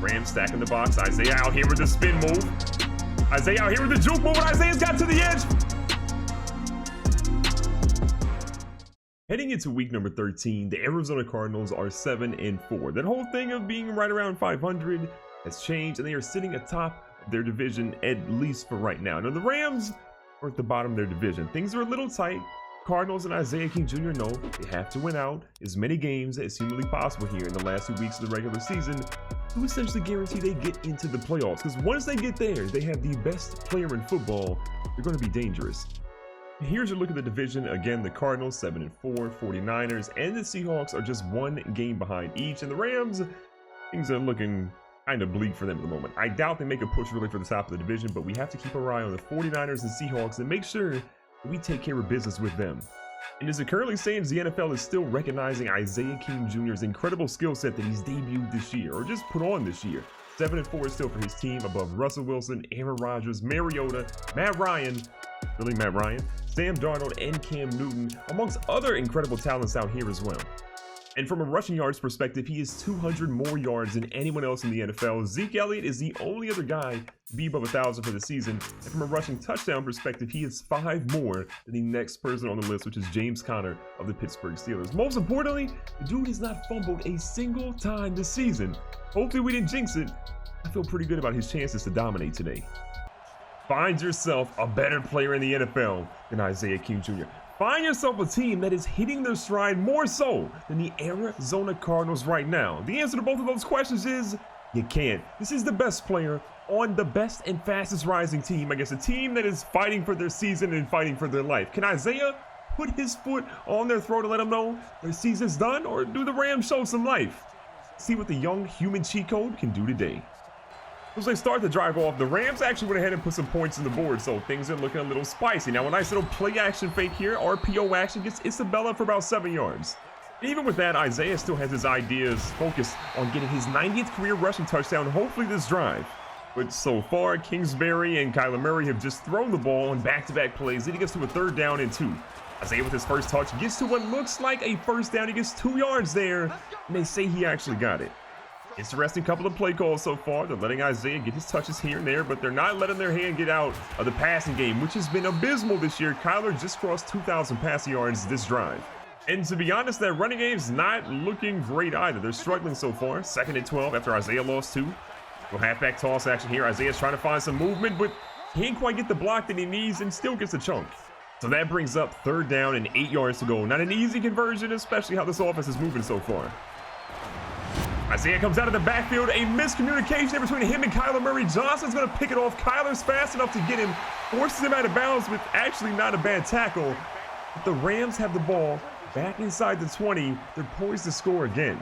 Rams stacking the box. Isaiah out here with the spin move. Isaiah out here with the juke move, and Isaiah's got to the edge. Heading into week number 13, the Arizona Cardinals are 7-4. That whole thing of being right around 500 has changed, and they are sitting atop their division, at least for right now. Now, the Rams are at the bottom of their division. Things are a little tight. Cardinals and Isaiah King Jr. know they have to win out as many games as humanly possible here in the last 2 weeks of the regular season to essentially guarantee they get into the playoffs. Because once they get there, they have the best player in football. They're going to be dangerous. Here's your look at the division. Again, the Cardinals 7-4, 49ers, and the Seahawks are just 1 game behind each. And the Rams, things are looking kind of bleak for them at the moment. I doubt they make a push really for the top of the division, but we have to keep our eye on the 49ers and Seahawks and make sure that we take care of business with them. And as it currently stands, the NFL is still recognizing Isaiah King Jr.'s incredible skill set that he's debuted this year, or just put on this year. 7-4 is still for his team, above Russell Wilson, Aaron Rodgers, Mariota, Matt Ryan, Sam Darnold, and Cam Newton, amongst other incredible talents out here as well. And from a rushing yards perspective, he is 200 more yards than anyone else in the NFL. Zeke Elliott is the only other guy to be above 1,000 for the season. And from a rushing touchdown perspective, he is 5 more than the next person on the list, which is James Conner of the Pittsburgh Steelers. Most importantly, the dude has not fumbled a single time this season. Hopefully we didn't jinx it. I feel pretty good about his chances to dominate today. Find yourself a better player in the NFL than Isaiah King Jr. Find yourself a team that is hitting their stride more so than the Arizona Cardinals right now. The answer to both of those questions is you can't. This is the best player on the best and fastest rising team. I guess a team that is fighting for their season and fighting for their life. Can Isaiah put his foot on their throat and let them know their season's done, or do the Rams show some life? See what the young human cheat code can do today. As they start to drive off, the Rams actually went ahead and put some points on the board, so things are looking a little spicy. Now, a nice little play action fake here. RPO action gets Isabella for about 7 yards. Even with that, Isaiah still has his ideas focused on getting his 90th career rushing touchdown, hopefully this drive. But so far, Kingsbury and Kyler Murray have just thrown the ball on back-to-back plays. Then he gets to a 3rd down and 2. Isaiah with his first touch gets to what looks like a first down. He gets 2 yards there, and they say he actually got it. Interesting couple of play calls so far. They're letting Isaiah get his touches here and there, but they're not letting their hand get out of the passing game, which has been abysmal this year. Kyler just crossed 2,000 passing yards this drive. And to be honest, that running game's not looking great either. They're struggling so far. 2nd and 12 after Isaiah lost 2. Well, halfback toss action here. Isaiah's trying to find some movement, but can't quite get the block that he needs and still gets a chunk. So that brings up 3rd down and 8 yards to go. Not an easy conversion, especially how this offense is moving so far. Isaiah comes out of the backfield, a miscommunication in between him and Kyler Murray. Johnson's going to pick it off. Kyler's fast enough to get him, forces him out of bounds with actually not a bad tackle. But the Rams have the ball back inside the 20. They're poised to score again.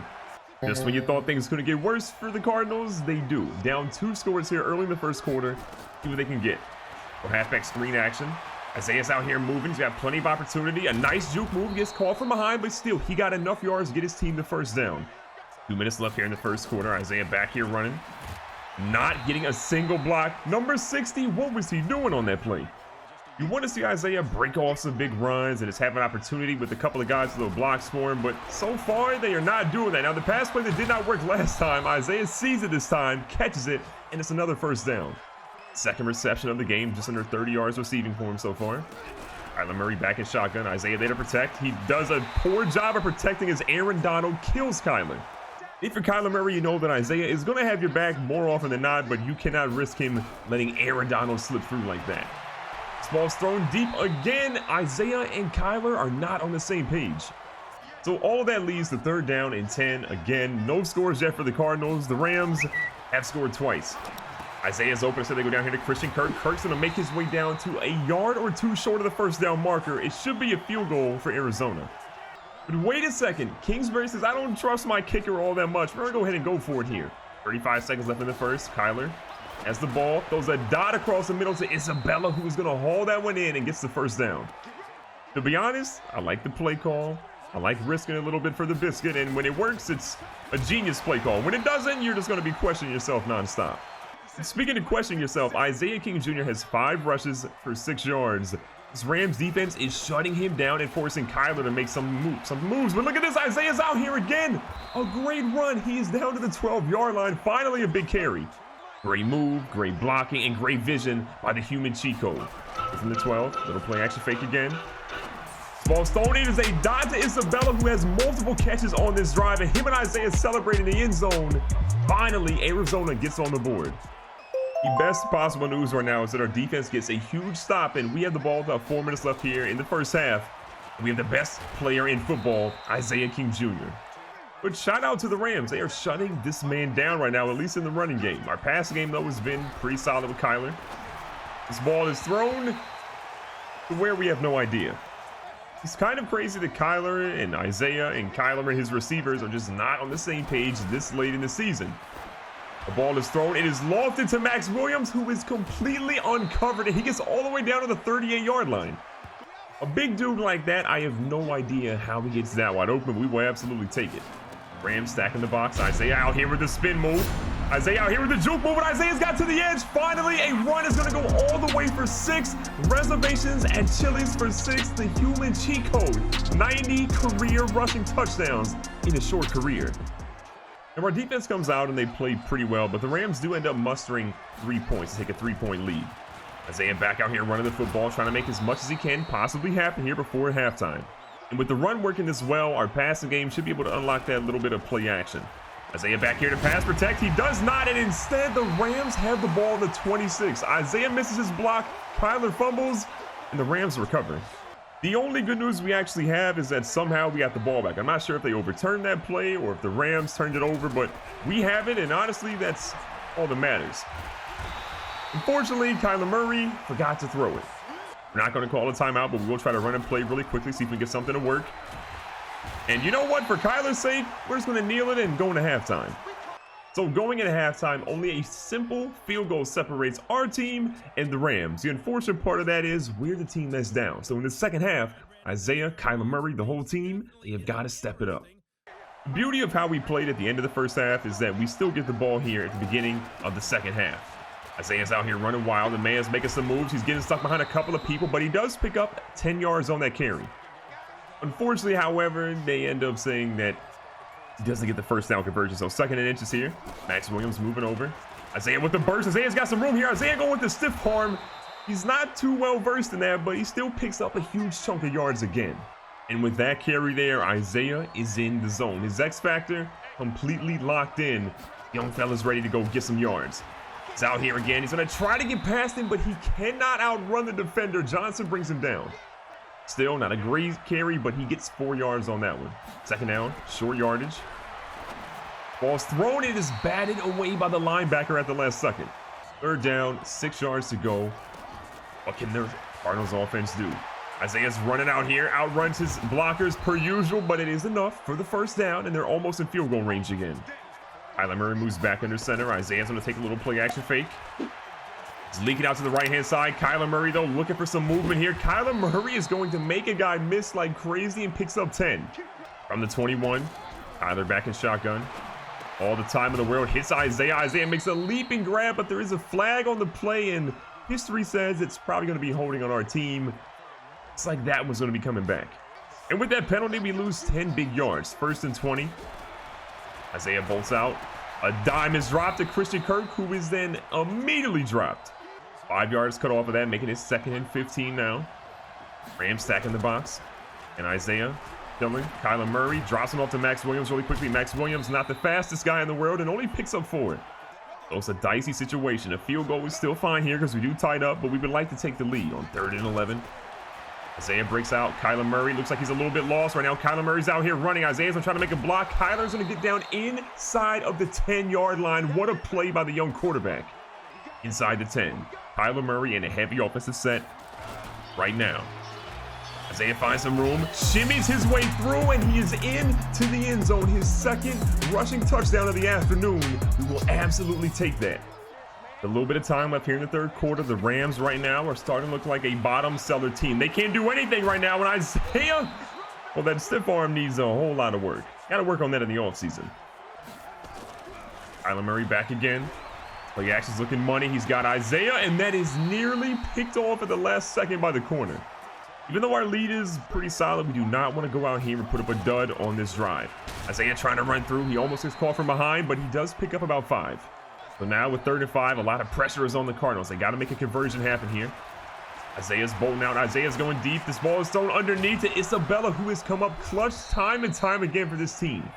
Just when you thought things couldn't get worse for the Cardinals, they do. Down 2 scores here early in the first quarter. See what they can get. For halfback screen action. Isaiah's out here moving. He's got plenty of opportunity. A nice juke move. Gets caught from behind, but still, he got enough yards to get his team the first down. 2 minutes left here in the first quarter. Isaiah back here running. Not getting a single block. Number 60, what was he doing on that play? You want to see Isaiah break off some big runs and just have an opportunity with a couple of guys with little blocks for him, but so far they are not doing that. Now, the pass play that did not work last time, Isaiah sees it this time, catches it, and it's another first down. 2nd reception of the game, just under 30 yards receiving for him so far. Kyler Murray back in shotgun. Isaiah there to protect. He does a poor job of protecting as Aaron Donald kills Kyler. If you're Kyler Murray, you know that Isaiah is going to have your back more often than not, but you cannot risk him letting Aaron Donald slip through like that. This ball's thrown deep again. Isaiah and Kyler are not on the same page. So all of that leads to 3rd down and 10. Again, no scores yet for the Cardinals. The Rams have scored twice. Isaiah's open, so they go down here to Christian Kirk. Kirk's going to make his way down to a yard or 2 short of the first down marker. It should be a field goal for Arizona. But wait a second. Kingsbury says, I don't trust my kicker all that much. We're going to go ahead and go for it here. 35 seconds left in the first. Kyler has the ball. Throws a dot across the middle to Isabella, who is going to haul that one in and gets the first down. To be honest, I like the play call. I like risking a little bit for the biscuit. And when it works, it's a genius play call. When it doesn't, you're just going to be questioning yourself nonstop. Speaking of questioning yourself, Isaiah King Jr. has 5 rushes for 6 yards. This Rams defense is shutting him down and forcing Kyler to make some moves. But look at this, Isaiah's out here again. A great run. He is down to the 12-yard line. Finally, a big carry. Great move, great blocking, and great vision by the human cheat code. From the 12, little play action fake again. Ball's thrown. It is a dot to Isabella, who has multiple catches on this drive, and him and Isaiah celebrating the end zone. Finally, Arizona gets on the board. The best possible news right now is that our defense gets a huge stop, and we have the ball with about 4 minutes left here in the first half. We have the best player in football, Isaiah King Jr. But shout out to the Rams. They are shutting this man down right now, at least in the running game. Our passing game, though, has been pretty solid with Kyler. This ball is thrown to where we have no idea. It's kind of crazy that Kyler and Isaiah and Kyler and his receivers are just not on the same page this late in the season. The ball is thrown. It is lofted to Max Williams, who is completely uncovered, and he gets all the way down to the 38-yard line. A big dude like that, I have no idea how he gets that wide open. We will absolutely take it. Rams stacking the box. Isaiah out here with the spin move. Isaiah out here with the juke move, and Isaiah's got to the edge. Finally, a run is going to go all the way for 6. Reservations and Chili's for 6. The human cheat code. 90 career rushing touchdowns in a short career. And our defense comes out and they play pretty well, but the Rams do end up mustering 3 points to take a 3-point lead. Isaiah back out here running the football, trying to make as much as he can possibly happen here before halftime. And with the run working this well, our passing game should be able to unlock that little bit of play action. Isaiah back here to pass protect. He does not, and instead the Rams have the ball at the 26. Isaiah misses his block, Kyler fumbles, and the Rams recover. The only good news we actually have is that somehow we got the ball back. I'm not sure if they overturned that play or if the Rams turned it over, but we have it, and honestly, that's all that matters. Unfortunately, Kyler Murray forgot to throw it. We're not going to call a timeout, but we will try to run and play really quickly, see if we can get something to work. And you know what? For Kyler's sake, we're just going to kneel it and go into halftime. So going into halftime, only a simple field goal separates our team and the Rams. The unfortunate part of that is we're the team that's down. So in the second half, Isaiah, Kyler Murray, the whole team, they have got to step it up. The beauty of how we played at the end of the first half is that we still get the ball here at the beginning of the second half. Isaiah's out here running wild, and Maya's making some moves. He's getting stuck behind a couple of people, but he does pick up 10 yards on that carry. Unfortunately, however, they end up saying that he doesn't get the first down conversion. So 2nd and inches here. Max Williams moving over. Isaiah with the burst. Isaiah's got some room here. Isaiah going with the stiff arm. He's not too well versed in that, but he still picks up a huge chunk of yards again. And with that carry there, Isaiah is in the zone. His X factor completely locked in. Young fella's ready to go get some yards. He's out here again. He's going to try to get past him, but he cannot outrun the defender. Johnson brings him down. Still not a great carry, but he gets 4 yards on that one. 2nd down, short yardage. Ball's thrown. It is batted away by the linebacker at the last second. 3rd down, 6 yards to go. What can the Cardinals offense do? Isaiah's running out here, outruns his blockers per usual, but it is enough for the 1st down, and they're almost in field goal range again. Kyler Murray moves back under center. Isaiah's going to take a little play action fake. He's leaking out to the right-hand side. Kyler Murray, though, looking for some movement here. Kyler Murray is going to make a guy miss like crazy and picks up 10. From the 21, Kyler back in shotgun. All the time in the world, hits Isaiah. Isaiah makes a leaping grab, but there is a flag on the play, and history says it's probably going to be holding on our team. It's like that was going to be coming back. And with that penalty, we lose 10 big yards. 1st and 20. Isaiah bolts out. A dime is dropped to Christian Kirk, who is then immediately dropped. 5 yards cut off of that, making it 2nd and 15 now. Rams stacking the box. And Isaiah filling. Kyler Murray drops him off to Max Williams really quickly. Max Williams, not the fastest guy in the world, and only picks up 4. So it's a dicey situation. A field goal is still fine here because we do tied up, but we would like to take the lead on 3rd and 11. Isaiah breaks out. Kyler Murray looks like he's a little bit lost right now. Kyler Murray's out here running. Isaiah's going to try to make a block. Kyler's going to get down inside of the 10-yard line. What a play by the young quarterback. Inside the 10. Kyler Murray in a heavy offensive set right now. Isaiah finds some room, shimmies his way through, and he is into the end zone. His 2nd rushing touchdown of the afternoon. We will absolutely take that. A little bit of time left here in the 3rd quarter. The Rams right now are starting to look like a bottom seller team. They can't do anything right now. And Isaiah, well, that stiff arm needs a whole lot of work. Got to work on that in the offseason. Kyler Murray back again. Play action's looking money. He's got Isaiah, and that is nearly picked off at the last second by the corner. Even though our lead is pretty solid, we do not want to go out here and put up a dud on this drive. Isaiah trying to run through. He almost gets caught from behind, but he does pick up about 5. So now with 3rd and 5, a lot of pressure is on the Cardinals. They got to make a conversion happen here. Isaiah's bolting out. Isaiah's going deep. This ball is thrown underneath to Isabella, who has come up clutch time and time again for this team.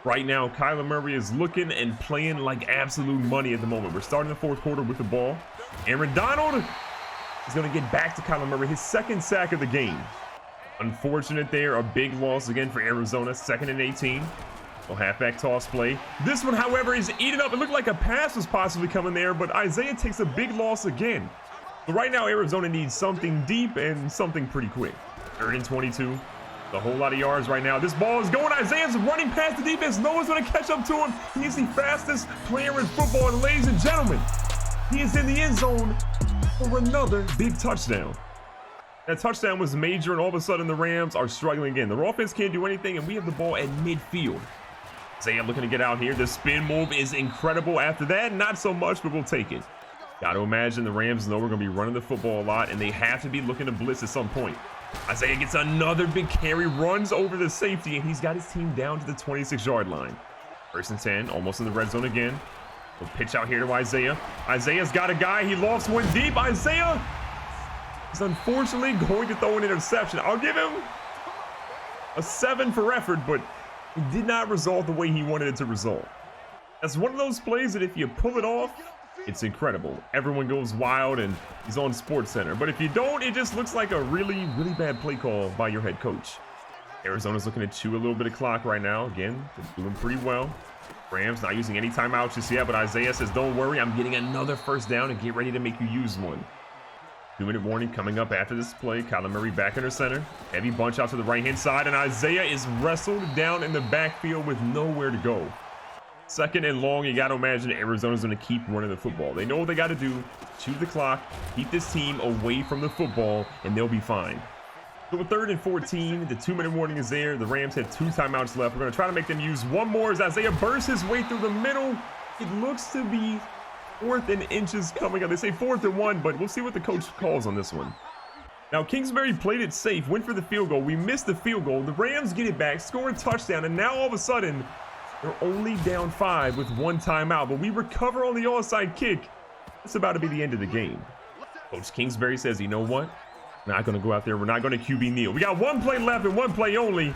Right now, Kyler Murray is looking and playing like absolute money at the moment. We're starting the 4th quarter with the ball. Aaron Donald is going to get back to Kyler Murray, his 2nd sack of the game. Unfortunate there, a big loss again for Arizona, 2nd and 18. Well, halfback toss play. This one, however, is eaten up. It looked like a pass was possibly coming there, but Isaiah takes a big loss again. So right now, Arizona needs something deep and something pretty quick. 3rd and 22. A whole lot of yards right now. This ball is going. Isaiah's running past the defense. No one's going to catch up to him. He is the fastest player in football. And ladies and gentlemen, he is in the end zone for another big touchdown. That touchdown was major, and all of a sudden the Rams are struggling again. Their offense can't do anything, and we have the ball at midfield. Isaiah looking to get out here. The spin move is incredible. After that, not so much, but we'll take it. Got to imagine the Rams know we're going to be running the football a lot, and they have to be looking to blitz at some point. Isaiah gets another big carry, runs over the safety, and he's got his team down to the 26-yard line. 1st and 10, almost in the red zone again. We'll pitch out here to Isaiah. Isaiah's got a guy. He lofts one deep. Isaiah is unfortunately going to throw an interception. I'll give him a 7 for effort, but it did not result the way he wanted it to result. That's one of those plays that if you pull it off, it's incredible. Everyone goes wild and he's on SportsCenter. But if you don't, it just looks like a really, really bad play call by your head coach. Arizona's looking to chew a little bit of clock right now. Again, they're doing pretty well. Rams not using any timeouts just yet, but Isaiah says, don't worry, I'm getting another 1st down and get ready to make you use one. 2-minute warning coming up after this play. Kyler Murray back in her center. Heavy bunch out to the right-hand side, and Isaiah is wrestled down in the backfield with nowhere to go. 2nd and long, you got to imagine Arizona's going to keep running the football. They know what they got to do. Chew the clock, keep this team away from the football, and they'll be fine. So with 3rd and 14, the 2-minute warning is there. The Rams had 2 timeouts left. We're going to try to make them use one more as Isaiah bursts his way through the middle. It looks to be 4th and inches coming up. They say 4th and 1, but we'll see what the coach calls on this one. Now, Kingsbury played it safe, went for the field goal. We missed the field goal. The Rams get it back, score a touchdown, and now all of a sudden, they're only down 5 with 1 timeout, but we recover on the onside kick. It's about to be the end of the game. Coach Kingsbury says, you know what? We're not going to go out there. We're not going to QB kneel. We got 1 play left and 1 play only.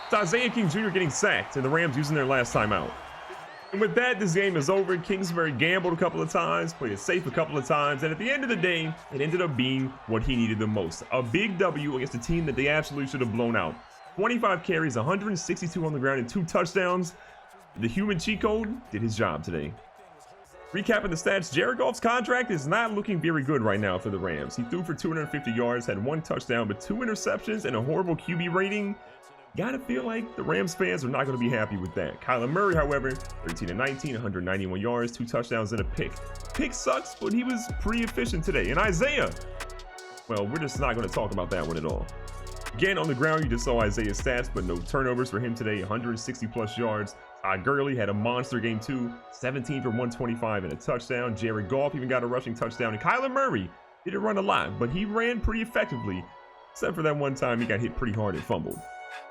It's Isaiah King Jr. getting sacked, and the Rams using their last timeout. And with that, this game is over. Kingsbury gambled a couple of times, played it safe a couple of times, and at the end of the day, it ended up being what he needed the most. A big W against a team that they absolutely should have blown out. 25 carries, 162 on the ground, and 2 touchdowns. The human cheat code did his job today. Recapping the stats, Jared Goff's contract is not looking very good right now for the Rams. He threw for 250 yards, had 1 touchdown, but 2 interceptions and a horrible QB rating. Gotta feel like the Rams fans are not going to be happy with that. Kyler Murray, however, 13 and 19, 191 yards, 2 touchdowns and a pick. Pick sucks, but he was pretty efficient today. And Isaiah, well, we're just not going to talk about that one at all. Again, on the ground, you just saw Isaiah's stats, but no turnovers for him today, 160 plus yards. Gurley had a monster game too, 17 for 125 and a touchdown. Jared Goff even got a rushing touchdown. And Kyler Murray didn't run a lot, but he ran pretty effectively, except for that one time he got hit pretty hard and fumbled.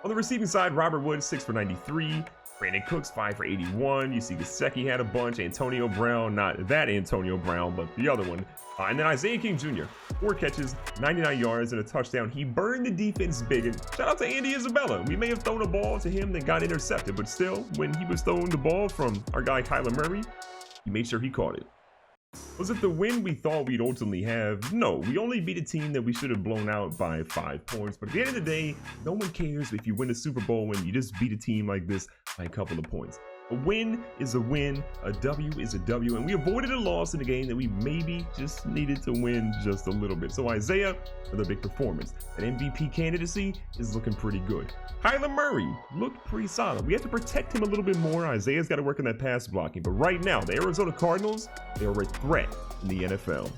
On the receiving side, Robert Woods, 6 for 93. Brandon Cooks, 5 for 81. You see Gesicki had a bunch. Antonio Brown, not that Antonio Brown, but the other one. And then Isaiah King Jr., 4 catches, 99 yards, and a touchdown. He burned the defense big. And shout out to Andy Isabella. We may have thrown a ball to him that got intercepted, but still, when he was throwing the ball from our guy Kyler Murray, he made sure he caught it. Was it the win we thought we'd ultimately have? No, we only beat a team that we should have blown out by 5 points. But at the end of the day, no one cares if you win a Super Bowl when you just beat a team like this by a couple of points. A win is a win, a W is a W, and we avoided a loss in a game that we maybe just needed to win just a little bit. So Isaiah, another big performance. That MVP candidacy is looking pretty good. Kyler Murray looked pretty solid. We have to protect him a little bit more. Isaiah's got to work on that pass blocking. But right now, the Arizona Cardinals, they are a threat in the NFL.